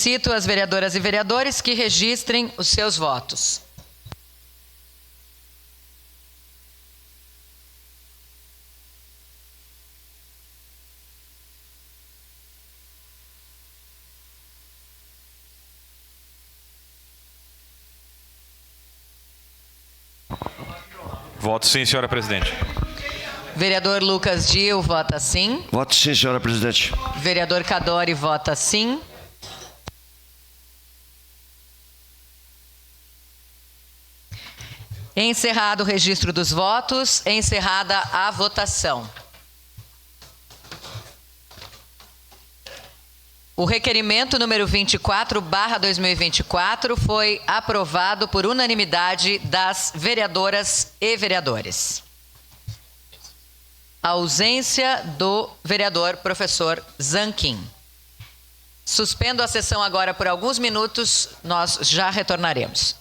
Cito as vereadoras e vereadores que registrem os seus votos. Voto sim, senhora presidente. Vereador Lucas Dil vota sim. Voto sim, senhora presidente. Vereador Cadori vota sim. Encerrado o registro dos votos, encerrada a votação. O requerimento número 24/2024 foi aprovado por unanimidade das vereadoras e vereadores. A ausência do vereador professor Zanquim. Suspendo a sessão agora por alguns minutos, nós já retornaremos.